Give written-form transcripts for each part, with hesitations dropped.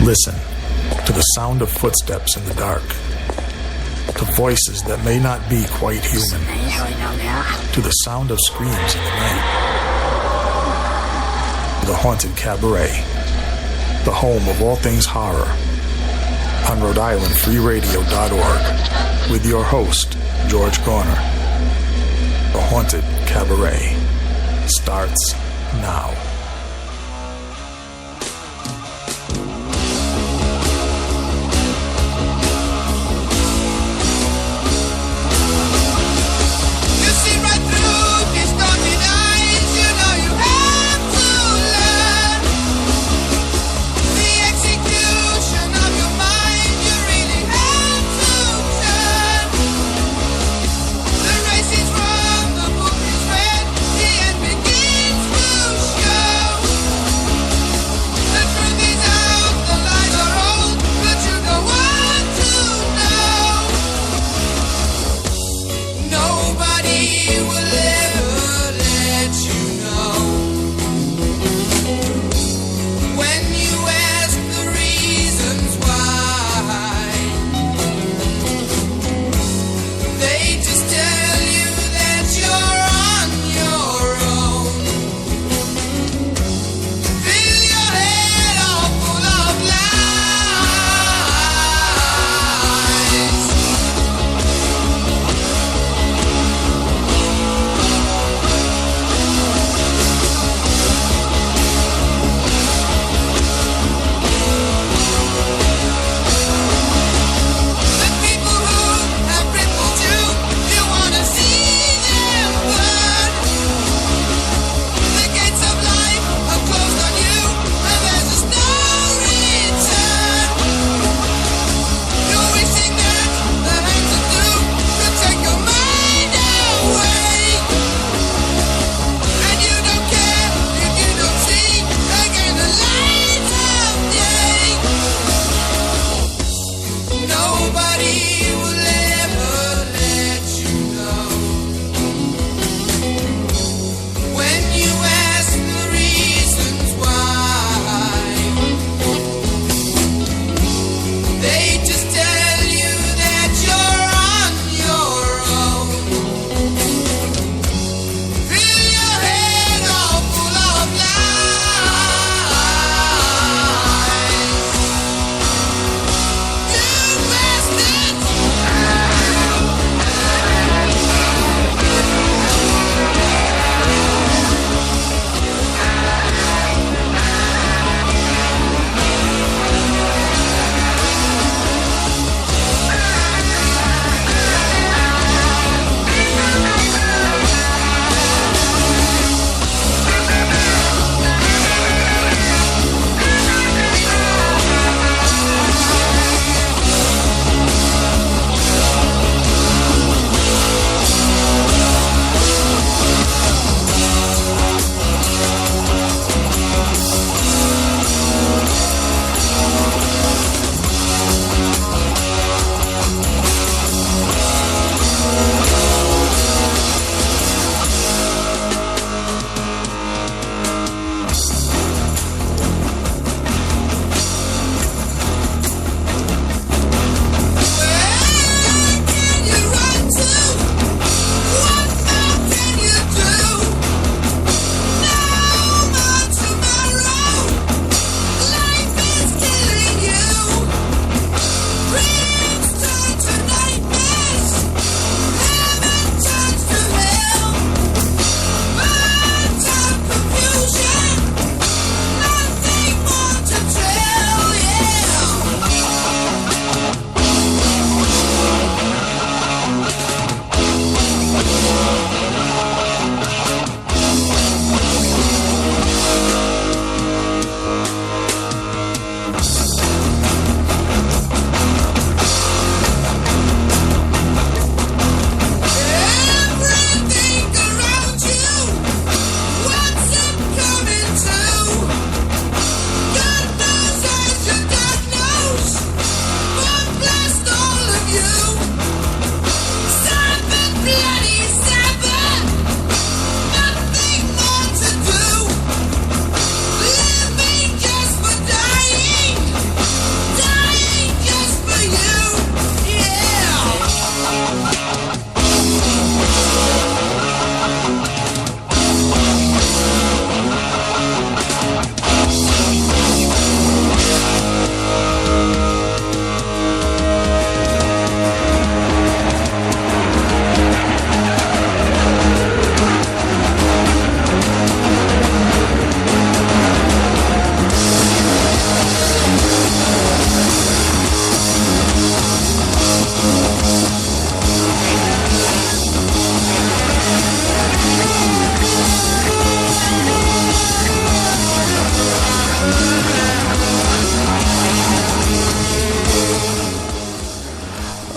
Listen to the sound of footsteps in the dark, to voices that may not be quite human, to the sound of screams in the night, to the haunted Cabaret, the home of all things horror, on Rhode with your host, George Garner. The Haunted Cabaret starts now. Sure.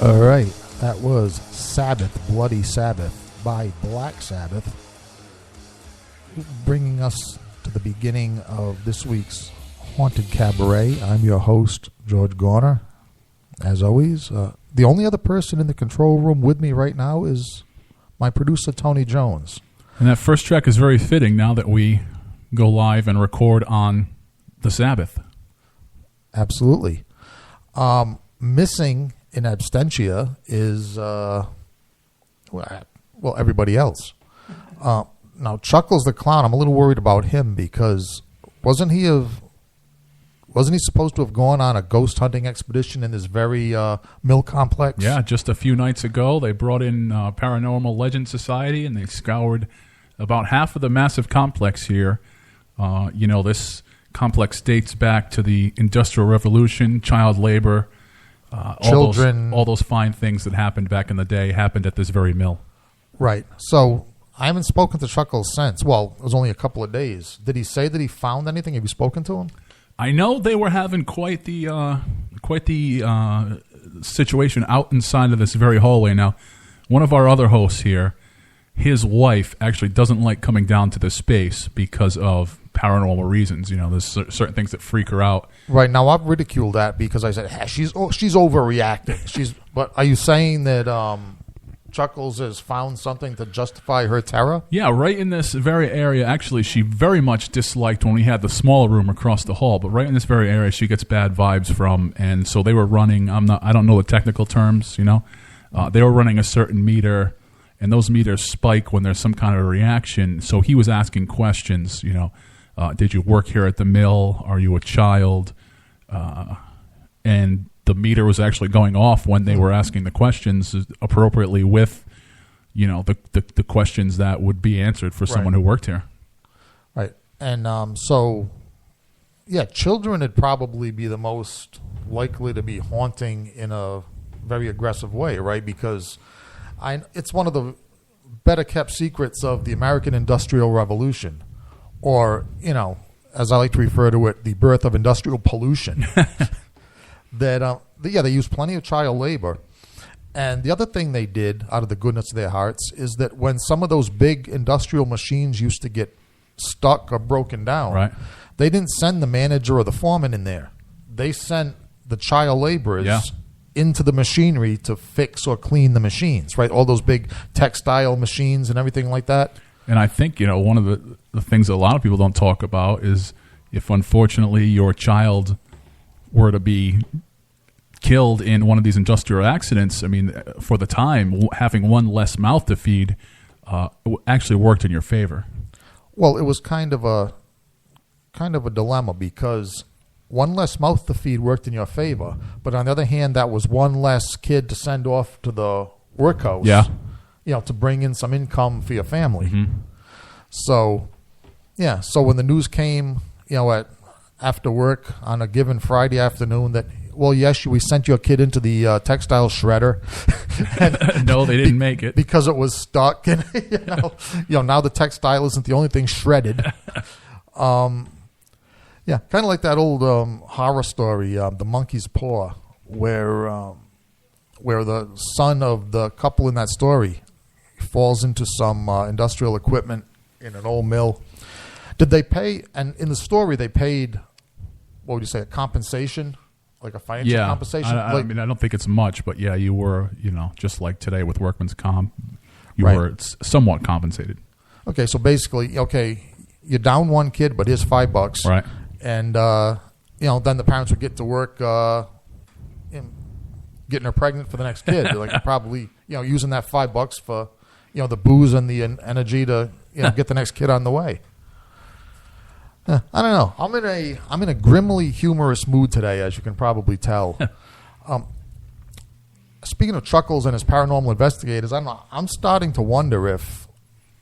All right, that was Sabbath, Bloody Sabbath by Black Sabbath, bringing us to the beginning of this week's Haunted Cabaret. I'm your host, George Garner. As always, the only other person in the control room with me right now is my producer, Tony Jones. And that first track is very fitting now that we go live and record on the Sabbath. Absolutely. Missing in absentia is, everybody else. Now, Chuckles the Clown, I'm a little worried about him because wasn't he supposed to have gone on a ghost hunting expedition in this very mill complex? Yeah, just a few nights ago, they brought in Paranormal Legend Society, and they scoured about half of the massive complex here. This complex dates back to the Industrial Revolution, child labor, children. All those fine things that happened back in the day happened at this very mill. Right. So I haven't spoken to Chuckles since. Well, it was only a couple of days. Did he say that he found anything? Have you spoken to him? I know they were having quite the situation out inside of this very hallway. Now, one of our other hosts here, his wife actually doesn't like coming down to this space because of paranormal reasons. There's certain things that freak her out. Right. Now, I've ridiculed that because I said, she's overreacting. But are you saying that Chuckles has found something to justify her terror? Yeah, right in this very area. Actually, she very much disliked when we had the smaller room across the hall. But right in this very area, she gets bad vibes from. And so they were running. I don't know the technical terms. They were running a certain meter, and those meters spike when there's some kind of a reaction. So he was asking questions. Did you work here at the mill? Are you a child? And the meter was actually going off when they were asking the questions appropriately with, the questions that would be answered for someone who worked here. Right. And children would probably be the most likely to be haunting in a very aggressive way, right? Because it's one of the better kept secrets of the American Industrial Revolution, or, as I like to refer to it, the birth of industrial pollution. That they use plenty of child labor. And the other thing they did out of the goodness of their hearts is that when some of those big industrial machines used to get stuck or broken down, they didn't send the manager or the foreman in there. They sent the child laborers into the machinery to fix or clean the machines, right? All those big textile machines and everything like that. And I think, one of the things that a lot of people don't talk about is if unfortunately your child were to be killed in one of these industrial accidents, for the time, having one less mouth to feed actually worked in your favor. Well, it was kind of a dilemma because one less mouth to feed worked in your favor, but on the other hand, that was one less kid to send off to the workhouse. Yeah. To bring in some income for your family. Mm-hmm. So when the news came, after work on a given Friday afternoon that, well, yes, we sent your kid into the textile shredder. And no, they didn't make it. Because it was stuck. And, now the textile isn't the only thing shredded. Kind of like that old horror story, The Monkey's Paw, where the son of the couple in that story falls into some industrial equipment in an old mill. Did they pay? And in the story, they paid, what would you say, a compensation, like a financial compensation? I don't think it's much, but you were, just like today with workman's comp, you were somewhat compensated. Okay, so basically, you're down one kid, but here's $5, right? And then the parents would get to work getting her pregnant for the next kid. Like probably using that $5 for the booze and the energy to get the next kid on the way. I don't know. I'm in a grimly humorous mood today, as you can probably tell. Speaking of Chuckles and his paranormal investigators, I'm starting to wonder if,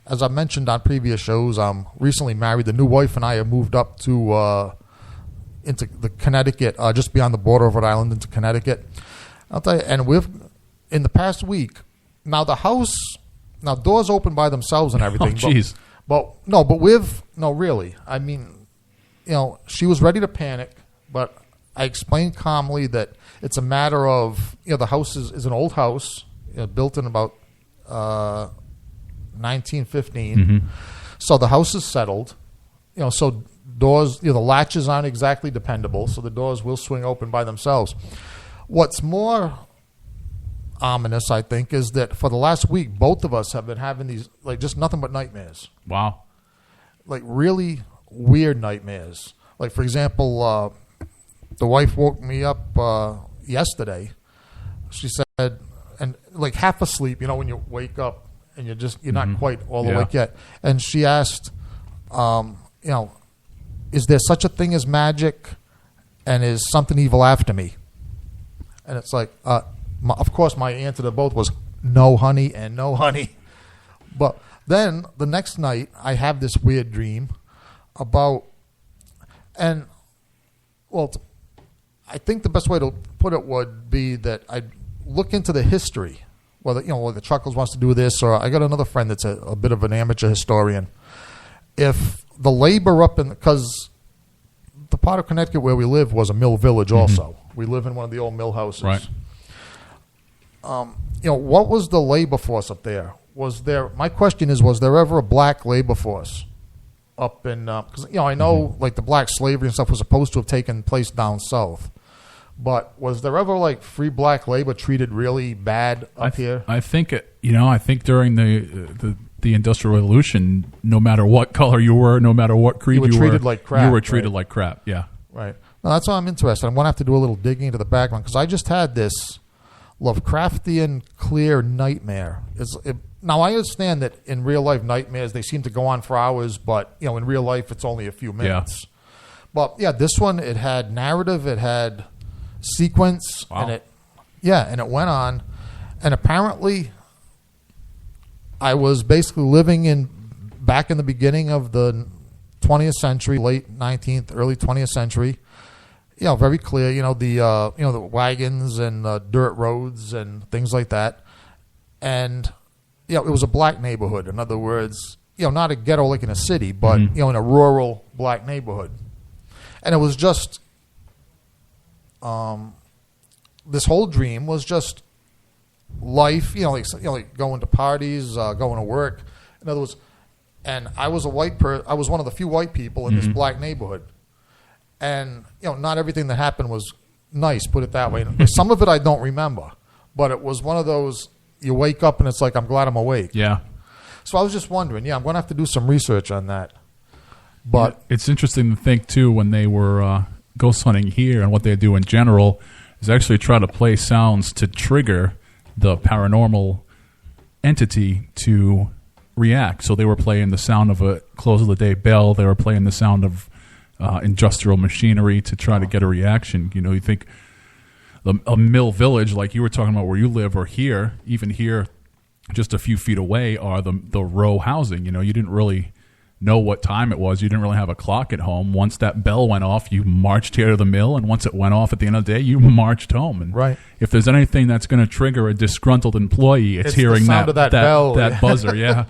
as I mentioned on previous shows, I'm recently married. The new wife and I have moved up to into the Connecticut, just beyond the border of Rhode Island into Connecticut. I'll tell you, and in the past week, now the house, doors open by themselves and everything. Oh, jeez. Really. I mean, she was ready to panic, but I explained calmly that it's a matter of, the house is an old house, built in about 1915. Mm-hmm. So the house is settled. So doors, the latches aren't exactly dependable, so the doors will swing open by themselves. What's more ominous, I think, is that for the last week, both of us have been having these, like, just nothing but nightmares. Wow. Like, really weird nightmares. Like, for example, the wife woke me up yesterday. She said, and like half asleep, when you wake up and you're not quite all awake yet. And she asked, is there such a thing as magic, and is something evil after me? And it's like, of course, my answer to both was no, honey, and no, honey. But then the next night, I have this weird dream about, and well, I think the best way to put it would be that I look into the history, whether the Chuckles wants to do this, or I got another friend that's a bit of an amateur historian. If the labor up in, because the part of Connecticut where we live was a mill village also. We live in one of the old mill houses. Right. What was the labor force up there? My question is, was there ever a black labor force up in, because, I know like the black slavery and stuff was supposed to have taken place down south. But was there ever like free black labor treated really bad up here? I think during the Industrial Revolution, no matter what color you were, no matter what creed you were treated like crap. You were treated like crap. Yeah. Right. Now that's why I'm interested. I'm going to have to do a little digging into the background, because I just had this Lovecraftian clear nightmare. Now I understand that in real life nightmares they seem to go on for hours, but in real life it's only a few minutes. Yeah. But this one, it had narrative, it had sequence. Wow. And it went on, and apparently I was basically living back in the beginning of the 20th century, late 19th, early 20th century. Very clear. The wagons and dirt roads and things like that, and it was a black neighborhood. In other words, not a ghetto like in a city, but in a rural black neighborhood, and it was just. This whole dream was just life, like going to parties, going to work. In other words, and I was I was one of the few white people in this black neighborhood, and not everything that happened was nice. Put it that way. Some of it I don't remember, but it was one of those. You wake up and it's like, I'm glad I'm awake. Yeah. So I was just wondering. I'm going to have to do some research on that. But it's interesting to think too, when they were ghost hunting here, and what they do in general is actually try to play sounds to trigger the paranormal entity to react. So they were playing the sound of a close of the day bell. They were playing the sound of industrial machinery to try to get a reaction. You think a mill village, like you were talking about where you live, or here, even here, just a few feet away, are the row housing. You didn't really know what time it was. You didn't really have a clock at home. Once that bell went off, you marched here to the mill, and once it went off at the end of the day, you marched home. And right. If there's anything that's going to trigger a disgruntled employee, it's hearing the sound of that bell. That buzzer. Yeah.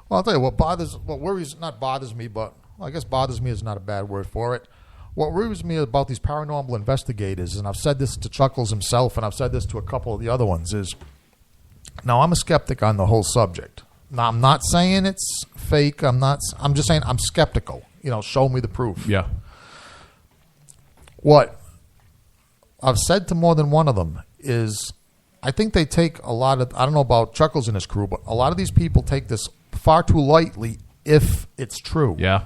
Well, I'll tell you what worries, not bothers me, but I guess bothers me is not a bad word for it. What worries me about these paranormal investigators, and I've said this to Chuckles himself, and I've said this to a couple of the other ones, is now I'm a skeptic on the whole subject. Now, I'm not saying it's fake. I'm just saying I'm skeptical. Show me the proof. Yeah. What I've said to more than one of them is I think they take a lot of, I don't know about Chuckles and his crew, but a lot of these people take this far too lightly if it's true. Yeah.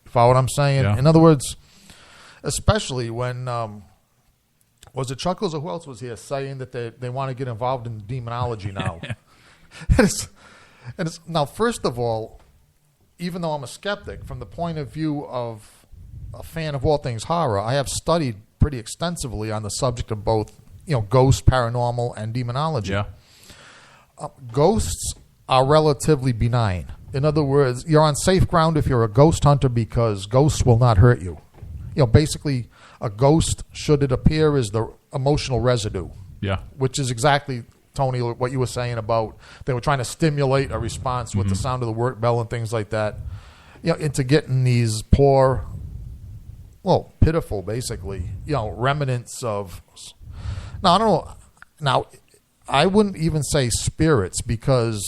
Follow what I'm saying? Yeah. In other words, especially when, was it Chuckles or who else was here saying that they want to get involved in demonology now? And now, first of all, even though I'm a skeptic, from the point of view of a fan of all things horror, I have studied pretty extensively on the subject of both, ghost, paranormal, and demonology. Yeah. Ghosts are relatively benign. In other words, you're on safe ground if you're a ghost hunter, because ghosts will not hurt you. Basically, a ghost, should it appear, is the emotional residue. Yeah. Which is exactly, Tony, what you were saying about they were trying to stimulate a response with the sound of the work bell and things like that, into getting these poor, well, pitiful, basically, remnants of. Now, I don't know. Now, I wouldn't even say spirits, because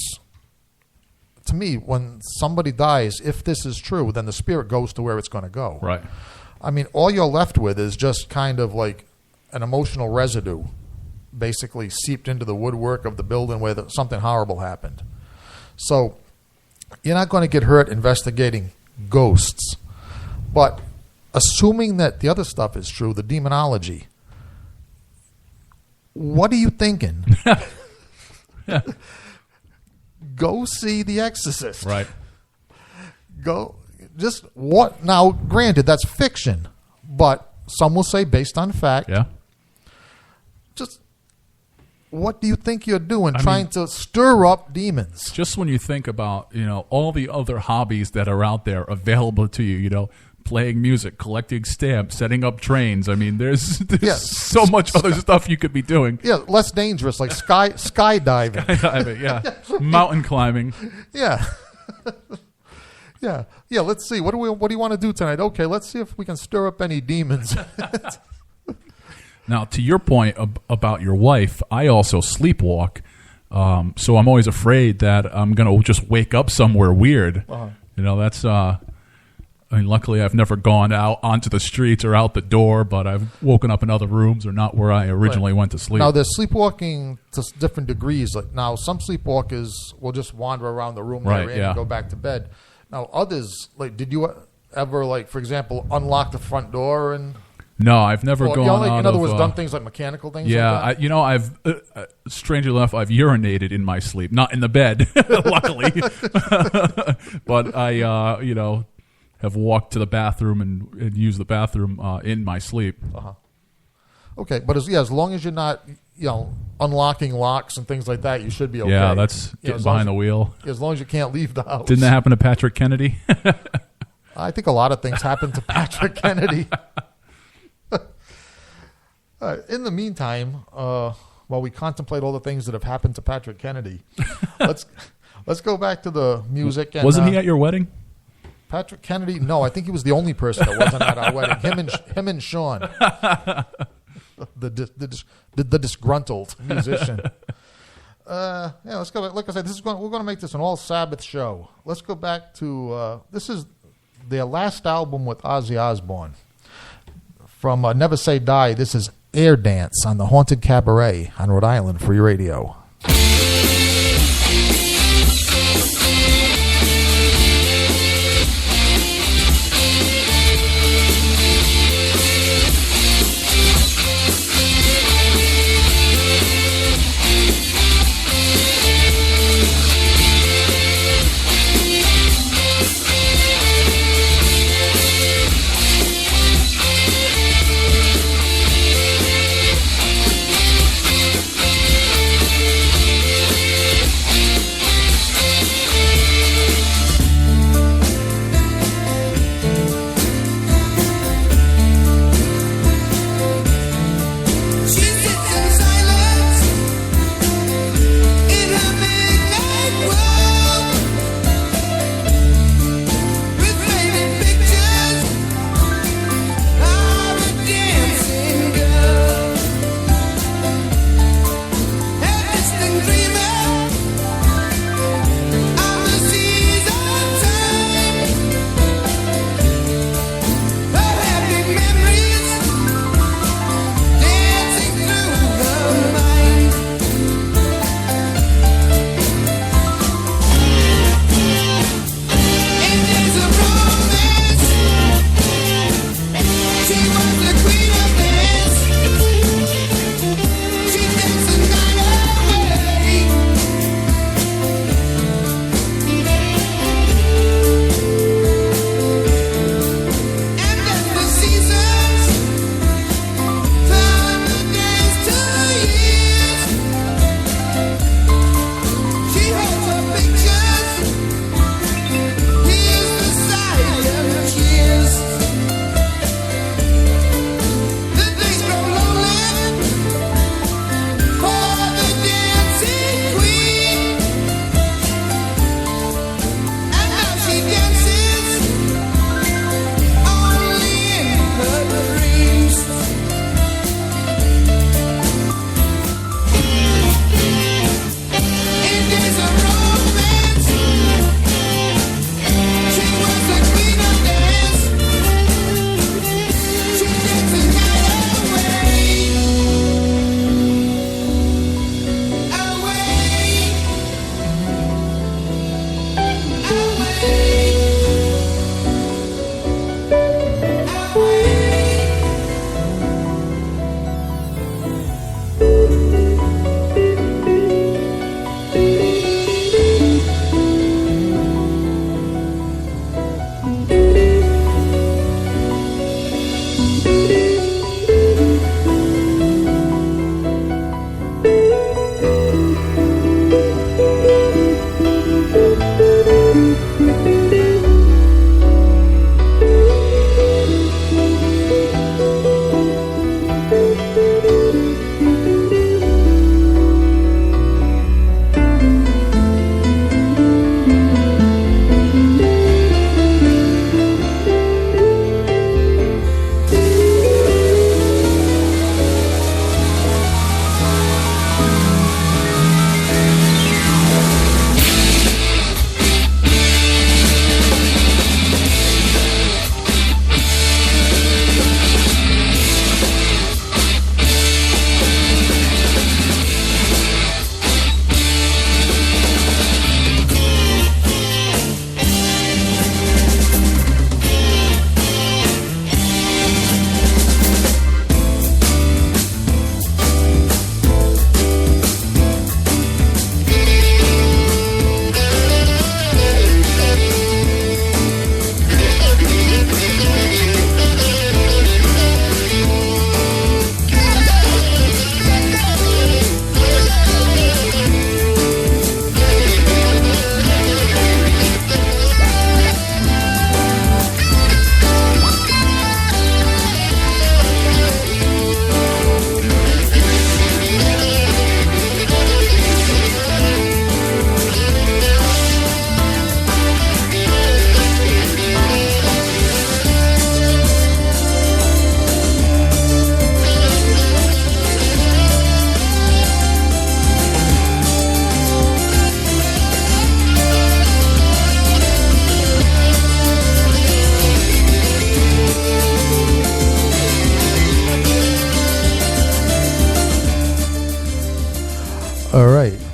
to me, when somebody dies, if this is true, then the spirit goes to where it's going to go. Right. I mean, all you're left with is just kind of like an emotional residue, basically seeped into the woodwork of the building where something horrible happened. So you're not going to get hurt investigating ghosts. But assuming that the other stuff is true, the demonology, what are you thinking? Go see The Exorcist. Right. Go. Just what? Now, granted, that's fiction, but some will say based on fact. Yeah. Just what do you think you're doing, trying to stir up demons? Just when you think about, all the other hobbies that are out there available to you, playing music, collecting stamps, setting up trains. I mean, there's so much other stuff you could be doing. Yeah, less dangerous, like skydiving. Skydiving, yeah. Mountain climbing. Yeah. Yeah. Let's see. What do you want to do tonight? Okay, let's see if we can stir up any demons. Now, to your point about your wife, I also sleepwalk, so I'm always afraid that I'm going to just wake up somewhere weird. That's. Luckily, I've never gone out onto the streets or out the door, but I've woken up in other rooms or not where I originally went to sleep. Now, there's sleepwalking to different degrees. Like now, some sleepwalkers will just wander around the room they're in and go back to bed. Now, others, like, did you ever, like, for example, unlock the front door and? No, I've never gone out in other words, done things like mechanical things. Yeah, like that? I've strangely enough, I've urinated in my sleep, not in the bed, luckily, but I, have walked to the bathroom and used the bathroom in my sleep. Okay, but as long as you're not, unlocking locks and things like that, you should be okay. Yeah, that's getting behind the wheel. As long as you can't leave the house. Didn't that happen to Patrick Kennedy? I think a lot of things happened to Patrick Kennedy. In the meantime, while we contemplate all the things that have happened to Patrick Kennedy, let's go back to the music. And, wasn't he at your wedding? Patrick Kennedy? No, I think he was the only person that wasn't at our wedding. Him and Sean, the disgruntled musician. Let's go. Like I said, we're going to make this an all Sabbath show. Let's go back to this is their last album with Ozzy Osbourne from Never Say Die. This is Air Dance on the Haunted Cabaret on Rhode Island Free Radio.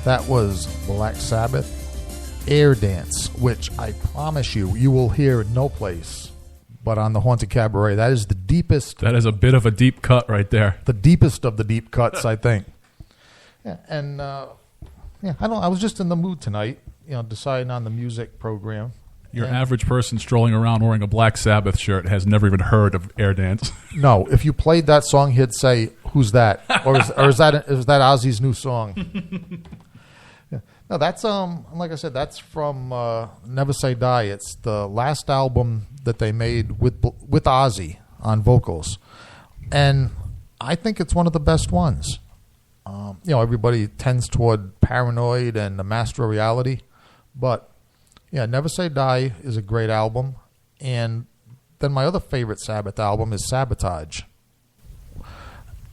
That was Black Sabbath, Air Dance, which I promise you will hear no place but on the Haunted Cabaret. That is the deepest. That is a bit of a deep cut right there. The deepest of the deep cuts, I think. Yeah, and I was just in the mood tonight, deciding on the music program. Your average person strolling around wearing a Black Sabbath shirt has never even heard of Air Dance. No, if you played that song, he'd say, "Who's that?" Or is that Ozzy's new song? Yeah. No, that's like I said, that's from Never Say Die. It's the last album that they made with Ozzy on vocals, and I think it's one of the best ones. Everybody tends toward Paranoid and The Master of Reality, but yeah, Never Say Die is a great album, and then my other favorite Sabbath album is Sabotage.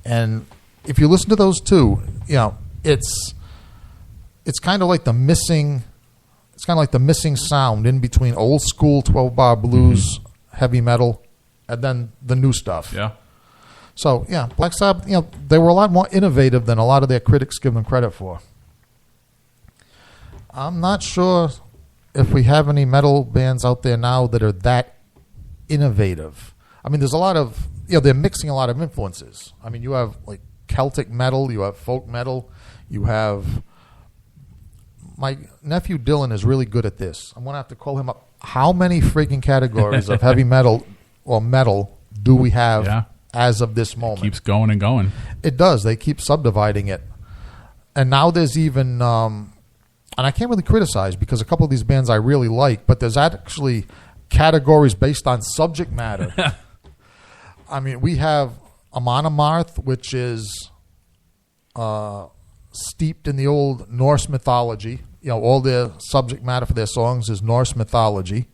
And if you listen to those two, it's kind of like the missing sound in between old school 12-bar blues, heavy metal, and then the new stuff. Yeah. So, yeah, Black Sabbath, they were a lot more innovative than a lot of their critics give them credit for. I'm not sure if we have any metal bands out there now that are that innovative. I mean, there's a lot of, they're mixing a lot of influences. I mean, you have like Celtic metal, you have folk metal, you have... My nephew Dylan is really good at this. I'm going to have to call him up. How many freaking categories of heavy metal or metal do we have as of this moment? It keeps going and going. It does. They keep subdividing it. And now there's even, and I can't really criticize because a couple of these bands I really like, but there's actually categories based on subject matter. I mean, we have Amon Amarth, which is... steeped in the old Norse mythology. All their subject matter for their songs is Norse mythology.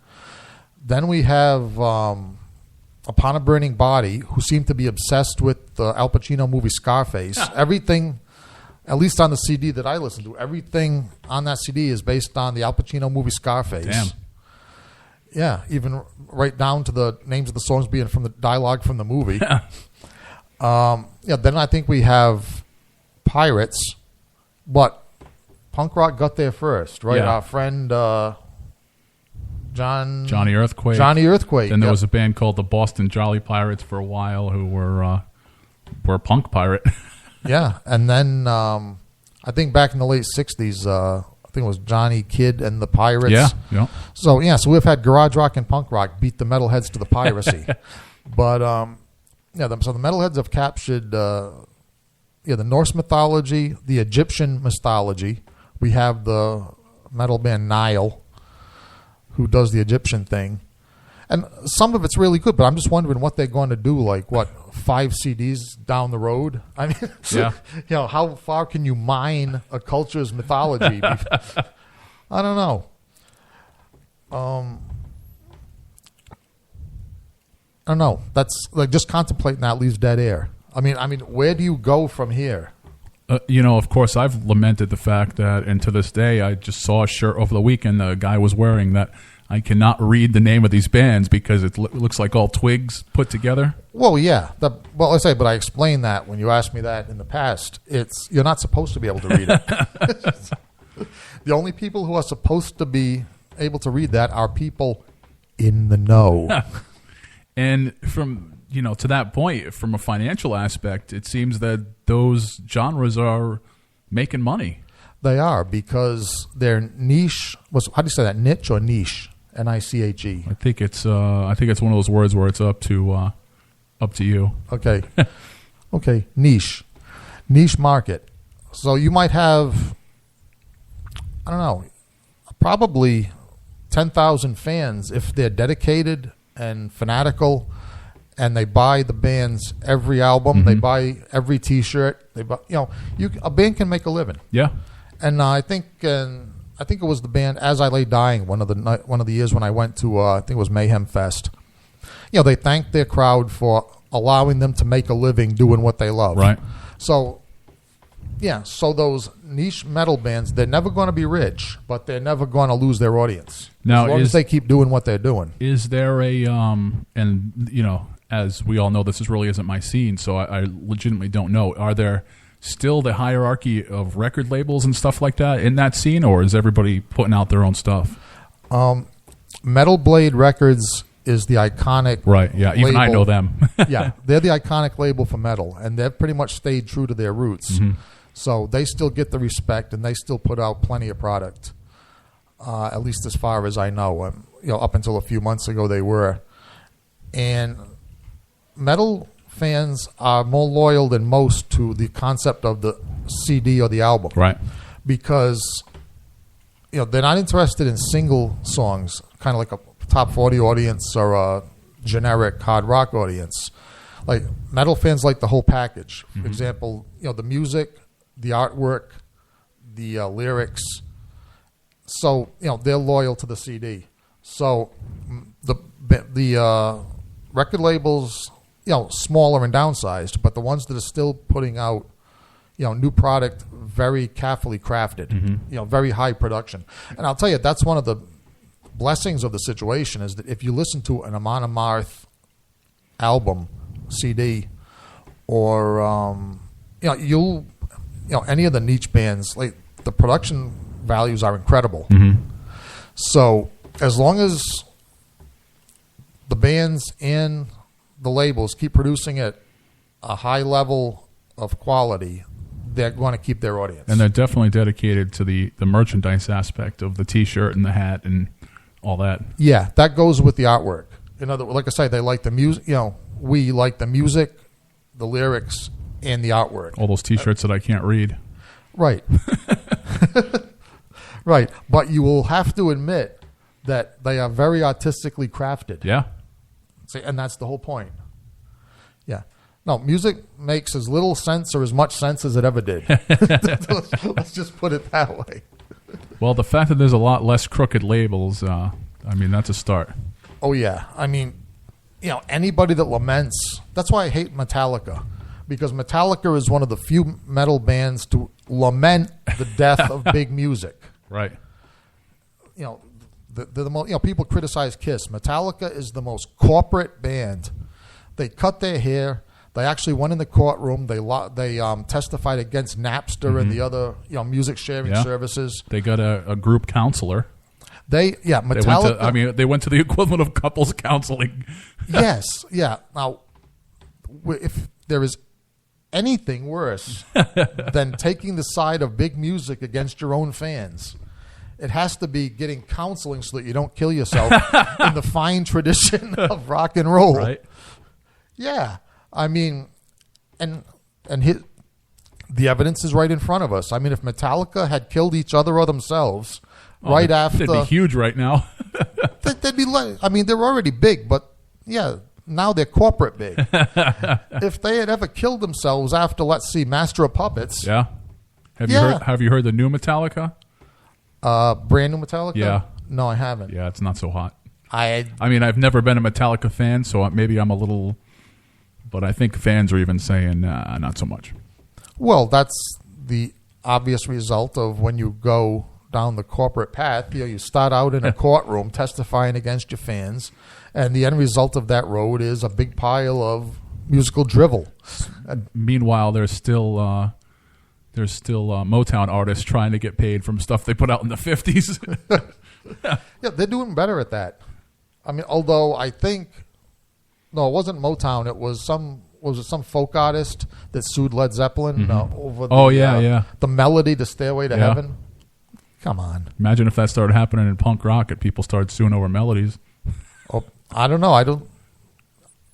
Then we have Upon a Burning Body, who seem to be obsessed with the Al Pacino movie Scarface. Everything, at least on the CD that I listen to, everything on that CD is based on the Al Pacino movie Scarface. Damn. Yeah, even right down to the names of the songs being from the dialogue from the movie. Then I think we have Pirates. But punk rock got there first, right? Yeah. Our friend Johnny Earthquake. Then there was a band called the Boston Jolly Pirates for a while who were punk pirate. Yeah, and then I think back in the late 60s, I think it was Johnny Kidd and the Pirates. Yeah. So we've had garage rock and punk rock beat the metalheads to the piracy. But so the metalheads have captured... the Norse mythology, the Egyptian mythology. We have the metal band Nile, who does the Egyptian thing. And some of it's really good, but I'm just wondering what they're going to do, 5 CDs down the road? I mean, how far can you mine a culture's mythology? I don't know. I don't know. That's just contemplating that leaves dead air. I mean, where do you go from here? Of course, I've lamented the fact that, and to this day, I just saw a shirt over the weekend the guy was wearing that I cannot read the name of these bands because it looks like all twigs put together. Well, yeah. But I explained that when you asked me that in the past. You're not supposed to be able to read it. The only people who are supposed to be able to read that are people in the know. And from... to that point, from a financial aspect, it seems that those genres are making money. They are, because their niche how do you say that? Niche or niche? N-I-C-H-E. I think it's one of those words where it's up to you. Okay. Okay. Niche market. So you might have, I don't know, probably 10,000 fans if they're dedicated and fanatical. And they buy the band's every album. They buy every T-shirt. They buy, a band can make a living. Yeah. And I think it was the band As I Lay Dying one of the years when I went to I think it was Mayhem Fest. They thanked their crowd for allowing them to make a living doing what they love. Right. So those niche metal bands, they're never going to be rich, but they're never going to lose their audience. Now, as long as they keep doing what they're doing. Is there a as we all know, this really isn't my scene, so I legitimately don't know. Are there still the hierarchy of record labels and stuff like that in that scene, or is everybody putting out their own stuff? Metal Blade Records is the iconic Right, yeah, even I label. know them. Yeah, they're the iconic label for metal, and they've pretty much stayed true to their roots. So they still get the respect, and they still put out plenty of product, at least as far as I know. Up until a few months ago, they were. And metal fans are more loyal than most to the concept of the CD or the album. Right. Because they're not interested in single songs, kind of like a top 40 audience or a generic hard rock audience. Like metal fans like the whole package. For example, the music, the artwork, the lyrics. So they're loyal to the CD. So the record labels, smaller and downsized, but the ones that are still putting out new product, very carefully crafted, very high production. And I'll tell you, that's one of the blessings of the situation is that if you listen to an Amon Amarth album, CD, or you'll any of the niche bands, like the production values are incredible. So as long as the bands and the labels keep producing at a high level of quality, they're going to keep their audience. And they're definitely dedicated to the merchandise aspect of the T-shirt and the hat and all that. Yeah, that goes with the artwork. In other words, like I say, they like the music. We like the music, the lyrics, and the artwork. All those T-shirts that I can't read. Right. Right. But you will have to admit that they are very artistically crafted. Yeah. See, and that's the whole point. Yeah. No, music makes as little sense or as much sense as it ever did. Let's just put it that way. Well, the fact that there's a lot less crooked labels, that's a start. Oh, yeah. Anybody that laments, that's why I hate Metallica, because Metallica is one of the few metal bands to lament the death of big music. Right. People criticize Kiss. Metallica is the most corporate band. They cut their hair. They actually went in the courtroom. They testified against Napster and the other music sharing services. They got a group counselor. Metallica. They went to the equivalent of couples counseling. Yes, yeah. Now, if there is anything worse than taking the side of big music against your own fans, it has to be getting counseling so that you don't kill yourself in the fine tradition of rock and roll. Right. Yeah. The evidence is right in front of us. If Metallica had killed each other or themselves after... They'd be huge right now. they'd be they're already big, but yeah, now they're corporate big. If they had ever killed themselves after, let's see, Master of Puppets... Yeah. Have you heard the new Metallica? Brand new Metallica? Yeah. No, I haven't. Yeah, it's not so hot. I've never been a Metallica fan, so maybe I'm a little... But I think fans are even saying, not so much. Well, that's the obvious result of when you go down the corporate path. You start out in a courtroom testifying against your fans, and the end result of that road is a big pile of musical drivel. Meanwhile, there's still Motown artists trying to get paid from stuff they put out in the 50s. Yeah, they're doing better at that. Although I think... No, it wasn't Motown. It was some folk artist that sued Led Zeppelin over the melody to Stairway to Heaven. Come on. Imagine if that started happening in punk rock and people started suing over melodies. Oh, I don't know.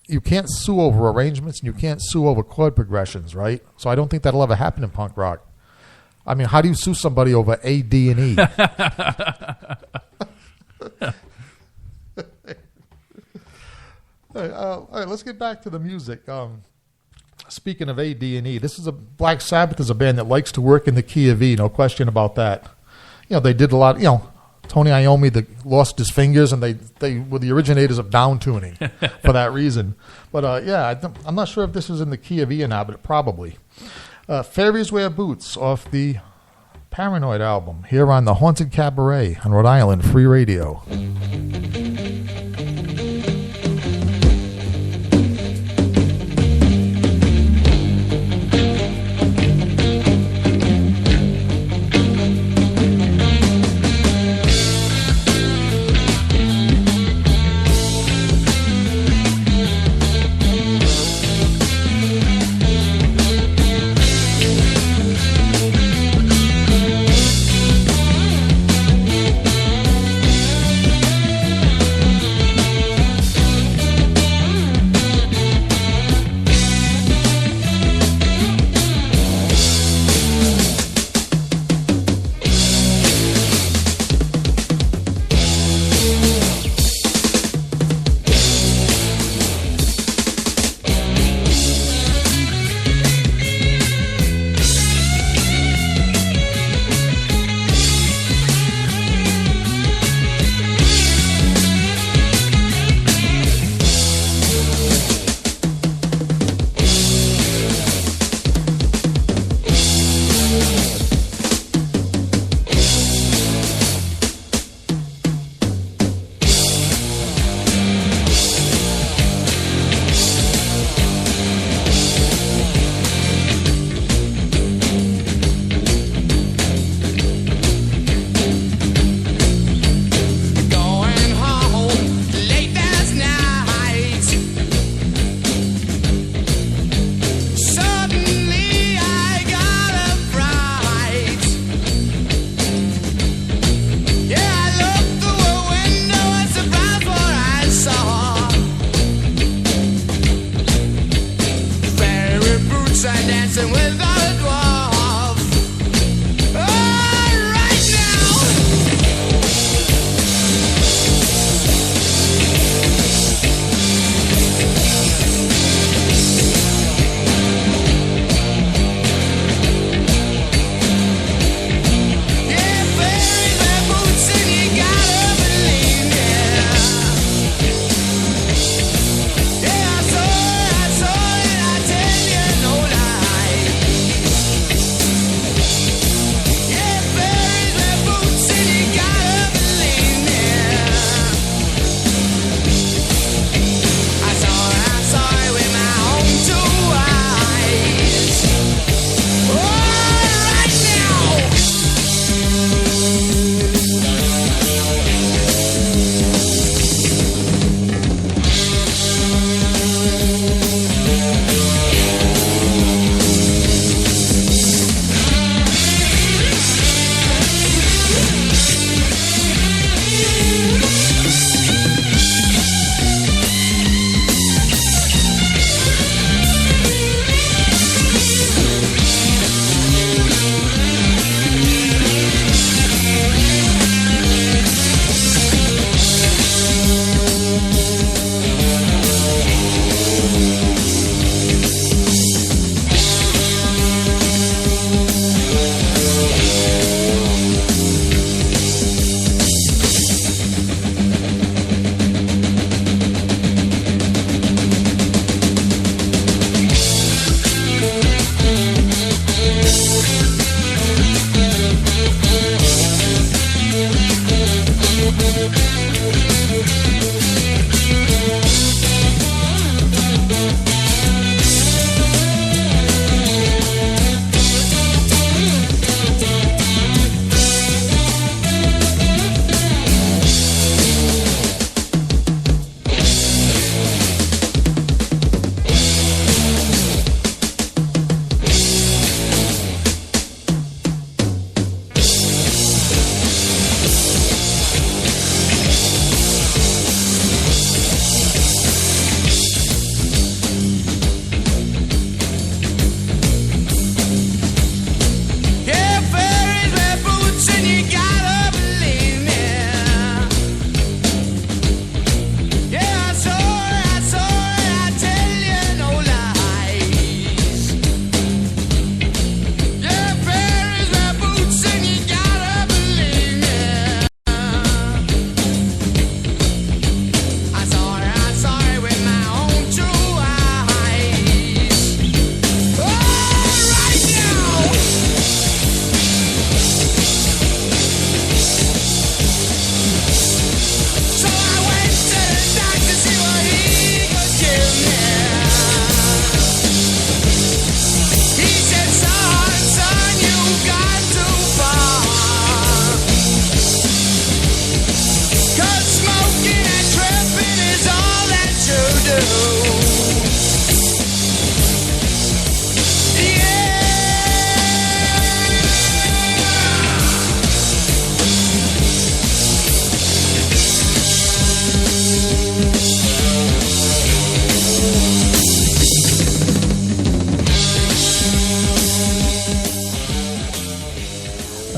You can't sue over arrangements and you can't sue over chord progressions, right? So I don't think that'll ever happen in punk rock. How do you sue somebody over A, D, and E? All right, let's get back to the music. Speaking of A, D, and E, Black Sabbath is a band that likes to work in the key of E, no question about that. They did a lot, Tony Iommi lost his fingers, and they were the originators of down tuning for that reason. But I'm not sure if this is in the key of E or not, but probably. Fairies Wear Boots off the Paranoid album here on the Haunted Cabaret on Rhode Island Free Radio.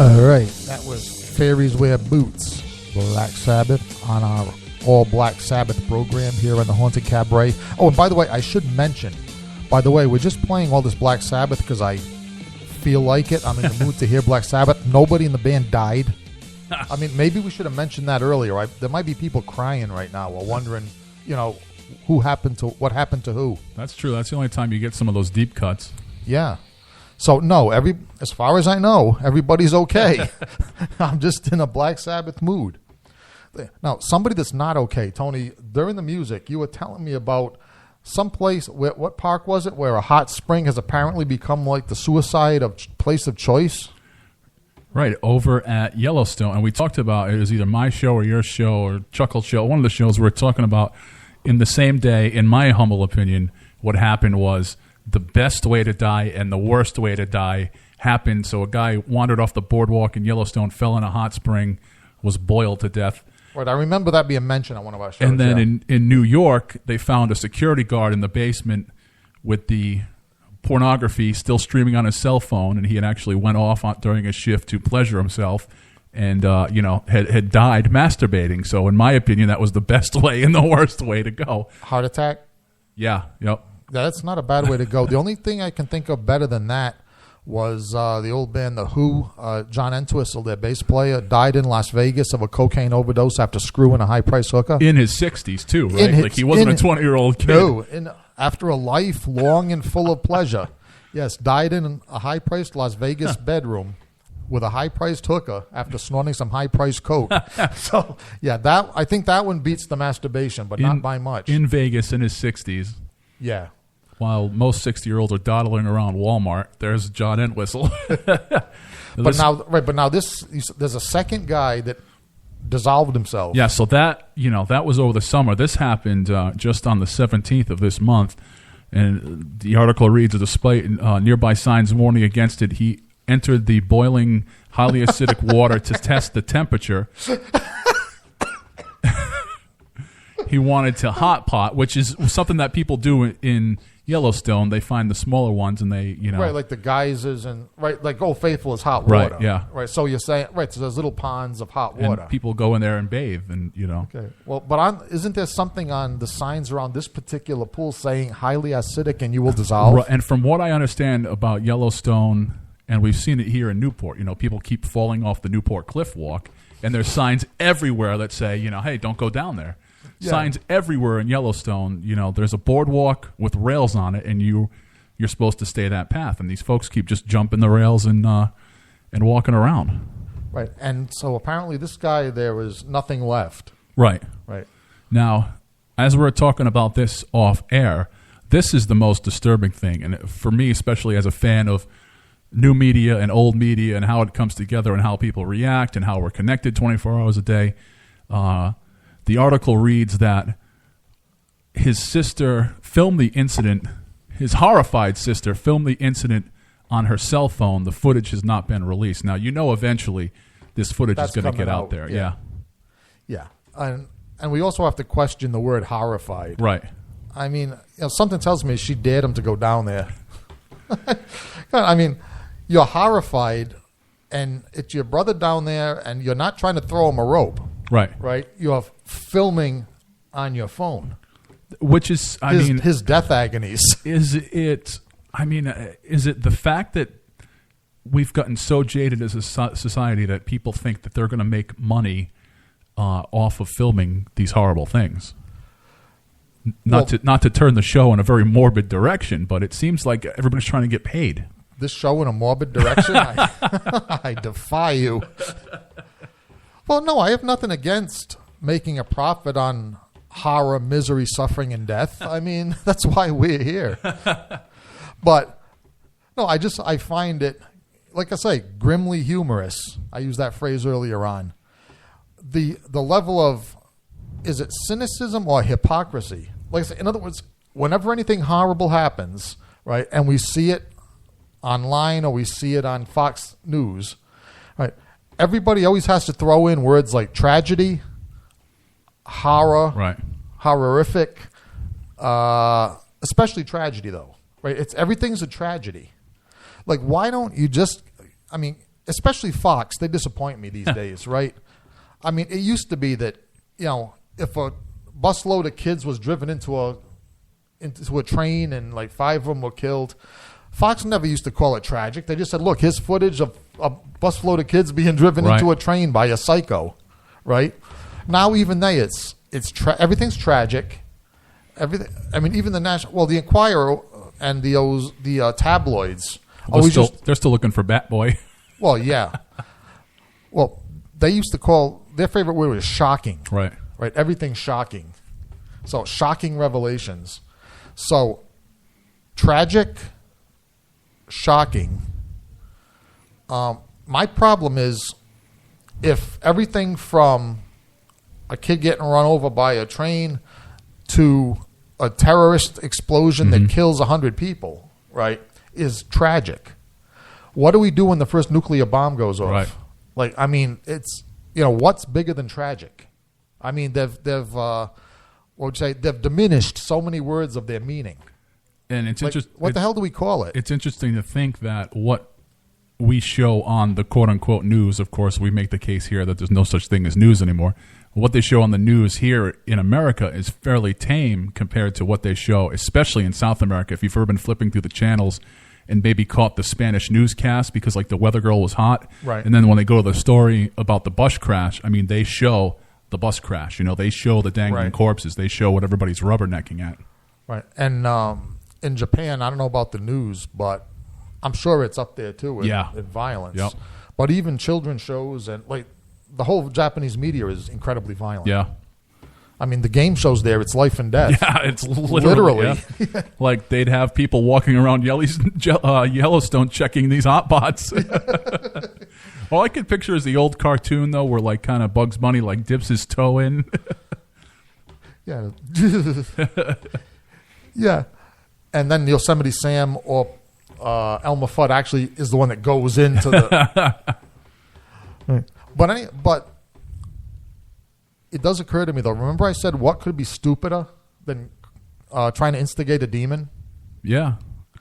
All right, that was Fairies Wear Boots, Black Sabbath, on our all Black Sabbath program here on the Haunted Cabaret. Oh, and by the way, I should mention, we're just playing all this Black Sabbath because I feel like it. I'm in the mood to hear Black Sabbath. Nobody in the band died. I mean, maybe we should have mentioned that earlier. There might be people crying right now or wondering, what happened to who. That's true. That's the only time you get some of those deep cuts. Yeah. So, no, as far as I know, everybody's okay. I'm just in a Black Sabbath mood. Now, somebody that's not okay, Tony, during the music, you were telling me about some place, what park was it, where a hot spring has apparently become like the suicide of place of choice? Right, over at Yellowstone. And we talked about, it was either my show or your show or Chuckle Show, one of the shows we were talking about in the same day, in my humble opinion, what happened was the best way to die and the worst way to die happened. So a guy wandered off the boardwalk in Yellowstone, fell in a hot spring, was boiled to death. Right, I remember that being mentioned on one of our shows. And then in New York, they found a security guard in the basement with the pornography still streaming on his cell phone, and he had actually went off during a shift to pleasure himself and, had died masturbating. So in my opinion, that was the best way and the worst way to go. Heart attack? Yeah, yep. That's not a bad way to go. The only thing I can think of better than that was the old band The Who. John Entwistle, their bass player, died in Las Vegas of a cocaine overdose after screwing a high-priced hooker. In his 60s, too, right? He wasn't a 20-year-old kid. No, after a life long and full of pleasure. Yes, died in a high-priced Las Vegas bedroom with a high-priced hooker after snorting some high-priced coke. So, yeah, I think that one beats the masturbation, but not by much. In Vegas in his 60s. Yeah. While most 60-year-olds are dawdling around Walmart, there's John Entwistle. But now there's a second guy that dissolved himself. Yeah, so that was over the summer. This happened just on the 17th of this month, and the article reads: despite nearby signs warning against it, he entered the boiling, highly acidic water to test the temperature. He wanted to hot pot, which is something that people do in Yellowstone. They find the smaller ones and they, right, like the geysers and like Old Faithful is hot water, right? Yeah, right. So you're saying, right? So there's little ponds of hot water. And people go in there and bathe, and Okay. Well, but isn't there something on the signs around this particular pool saying highly acidic and you will dissolve? Right. And from what I understand about Yellowstone, and we've seen it here in Newport, people keep falling off the Newport Cliff Walk, and there's signs everywhere that say, hey, don't go down there. Yeah. Signs everywhere in Yellowstone. There's a boardwalk with rails on it, and you're supposed to stay that path. And these folks keep just jumping the rails and walking around. Right. And so apparently this guy, there was nothing left. Right. Right. Now, as we're talking about this off air, this is the most disturbing thing. And for me, especially as a fan of new media and old media and how it comes together and how people react and how we're connected 24 hours a day, the article reads that his sister filmed the incident, his horrified sister filmed the incident on her cell phone. The footage has not been released. Now, eventually this footage is going to get out there. Yeah. Yeah. And we also have to question the word horrified. Right. I mean, something tells me she dared him to go down there. I mean, you're horrified, and it's your brother down there, and you're not trying to throw him a rope. Right. Right? You're filming on your phone. Which is, his death agonies. Is it the fact that we've gotten so jaded as a society that people think that they're going to make money off of filming these horrible things? Not to turn the show in a very morbid direction, but it seems like everybody's trying to get paid. This show in a morbid direction? I defy you. Well, no, I have nothing against making a profit on horror, misery, suffering, and death. I mean, that's why we're here. But, no, I find it, like I say, grimly humorous. I used that phrase earlier on. The level of, is it cynicism or hypocrisy? Like I say, in other words, whenever anything horrible happens, right, and we see it online or we see it on Fox News, right, everybody always has to throw in words like tragedy, horror, right, horrific, especially tragedy, though. Right? Everything's a tragedy. Like, why don't you just? I mean, especially Fox, they disappoint me these days, right? I mean, it used to be that, if a busload of kids was driven into a train and like 5 of them were killed, Fox never used to call it tragic. They just said, look, here's footage of a busload of kids being driven into a train by a psycho, right? Now even everything's tragic. Everything. I mean, even the Inquirer and the tabloids. They're still looking for Bat Boy. Well, yeah. Well, they used to call their favorite word was shocking. Right. Right. Everything's shocking. So shocking revelations. So tragic, shocking. My problem is if everything from a kid getting run over by a train to a terrorist explosion that kills 100 people, right, is tragic. What do we do when the first nuclear bomb goes off? Right. Like, I mean, it's, what's bigger than tragic? I mean, they've diminished so many words of their meaning. And it's interesting. What the hell do we call it? It's interesting to think that what we show on the quote-unquote news, of course, we make the case here that there's no such thing as news anymore. What they show on the news here in America is fairly tame compared to what they show, especially in South America. If you've ever been flipping through the channels and maybe caught the Spanish newscast because, like, the weather girl was hot. Right. And then when they go to the story about the bus crash, I mean, they show the bus crash. They show the dangling corpses. They show what everybody's rubbernecking at. Right. And in Japan, I don't know about the news, but I'm sure it's up there, too, with violence. Yep. But even children's shows and, like, the whole Japanese media is incredibly violent. Yeah. I mean, the game shows there, it's life and death. Yeah, it's literally. Yeah. Like they'd have people walking around Yellowstone checking these hot bots. All I can picture is the old cartoon, though, where like kind of Bugs Bunny like dips his toe in. Yeah. Yeah. And then Yosemite Sam or Elmer Fudd actually is the one that goes into the... Right. But it does occur to me, though. Remember I said what could be stupider than trying to instigate a demon? Yeah.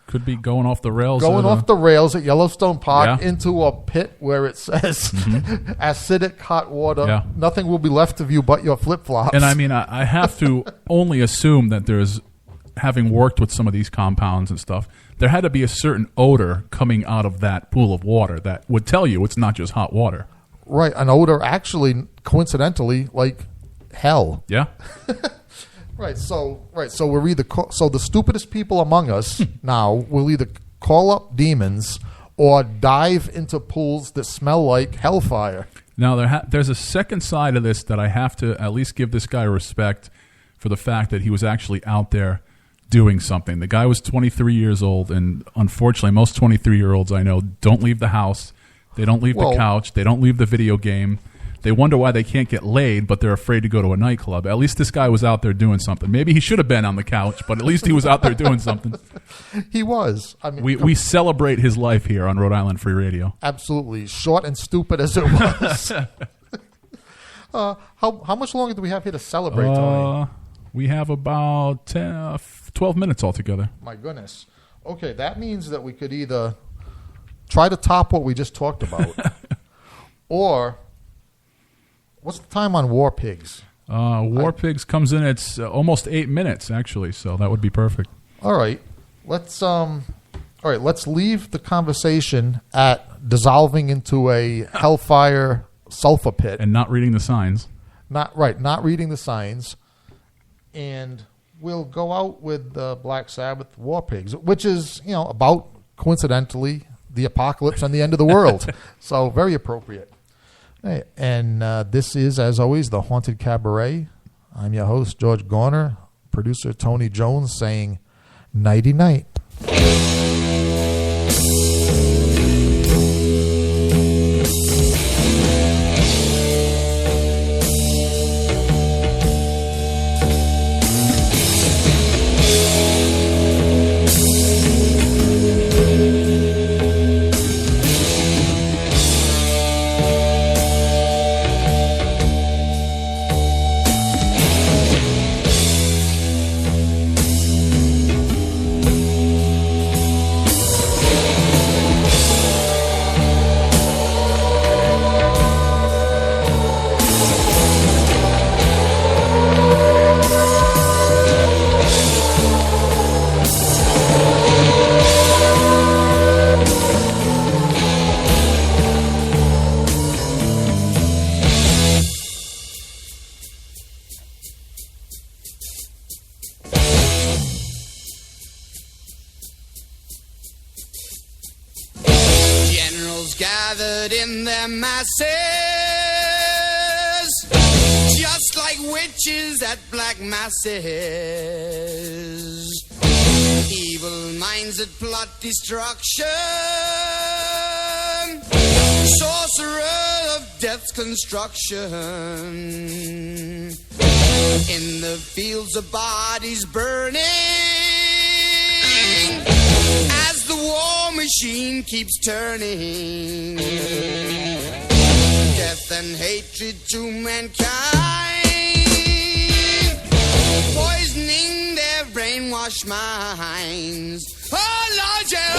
Could be going off the rails. Going off the rails at Yellowstone Park into a pit where it says acidic hot water. Yeah. Nothing will be left of you but your flip-flops. And I mean, I have to only assume that there's, having worked with some of these compounds and stuff, there had to be a certain odor coming out of that pool of water that would tell you it's not just hot water. Right, an odor actually, coincidentally, like hell. Yeah. Right. So we're the stupidest people among us now will either call up demons or dive into pools that smell like hellfire. Now there's a second side of this that I have to at least give this guy respect for the fact that he was actually out there doing something. The guy was 23 years old, and unfortunately, most 23-year-olds I know don't leave the house. They don't leave the couch. They don't leave the video game. They wonder why they can't get laid, but they're afraid to go to a nightclub. At least this guy was out there doing something. Maybe he should have been on the couch, but at least he was out there doing something. He was. I mean, we celebrate his life here on Rhode Island Free Radio. Absolutely. Short and stupid as it was. How much longer do we have here to celebrate, Tony? We have about 12 minutes altogether. My goodness. Okay, that means that we could either try to top what we just talked about, or what's the time on War Pigs? War Pigs comes in at almost 8 minutes, actually, so that would be perfect. All right, let's leave the conversation at dissolving into a hellfire sulfur pit and not reading the signs. Not reading the signs, and we'll go out with the Black Sabbath War Pigs, which is about coincidentally the apocalypse and the end of the world. So very appropriate. Hey, and this is, as always, the Haunted Cabaret. I'm your host, George Garner. Producer Tony Jones saying nighty-night. gathered in their masses, just like witches at black masses. Evil minds that plot destruction, sorcerer of death's construction. In the fields of bodies burning, as the war machine keeps turning. Death and hatred to mankind, poisoning their brainwashed minds. Oh Lord, yeah.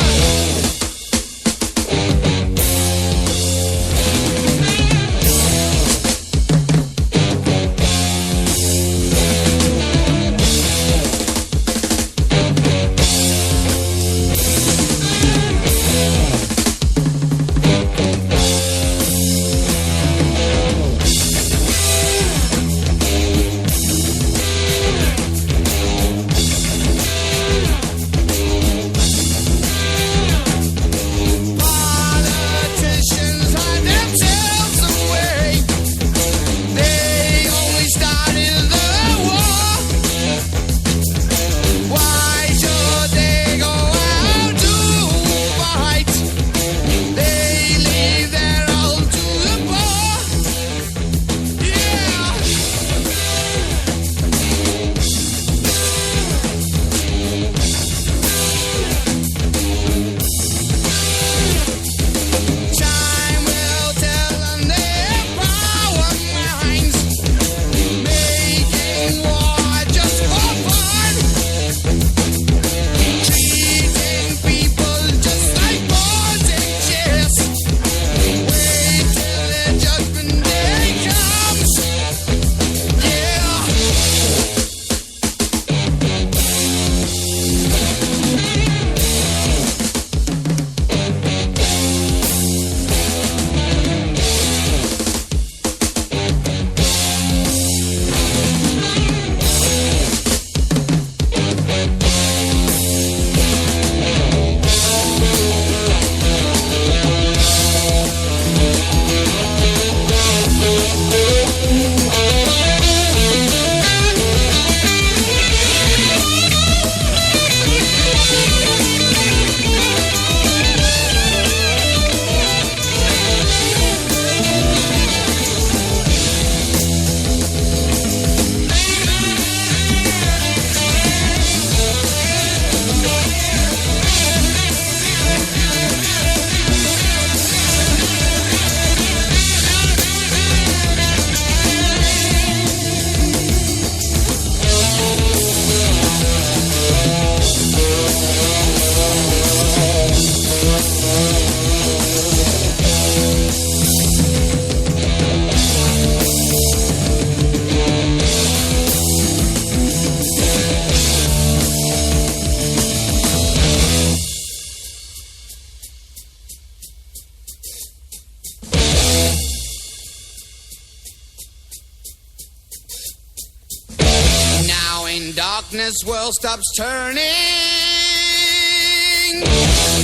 Darkness world stops turning,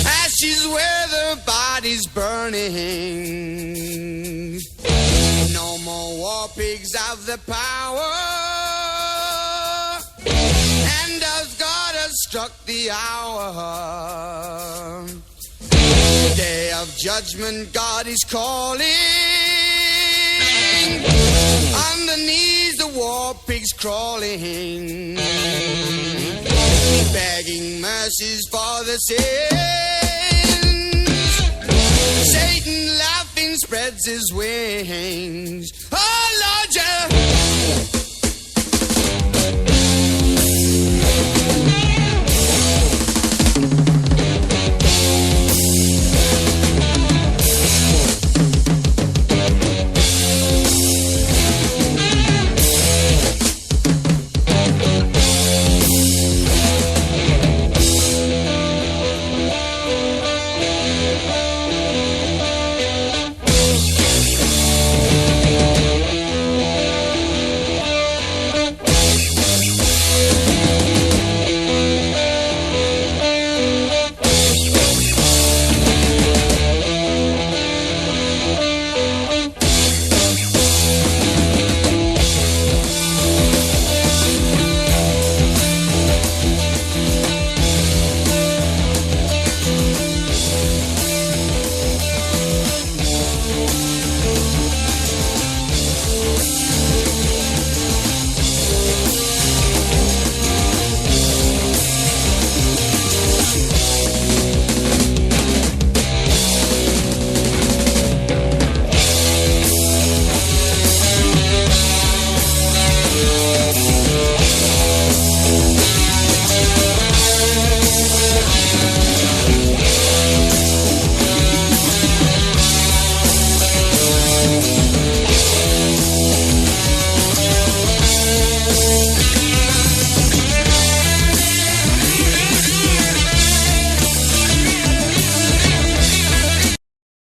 ashes where the body's burning. No more war pigs have the power, and as God has struck the hour, day of judgment God is calling. Underneath the war pigs crawling, begging mercies for the sins. Satan laughing spreads his wings. Oh Lord, yeah. Christmas.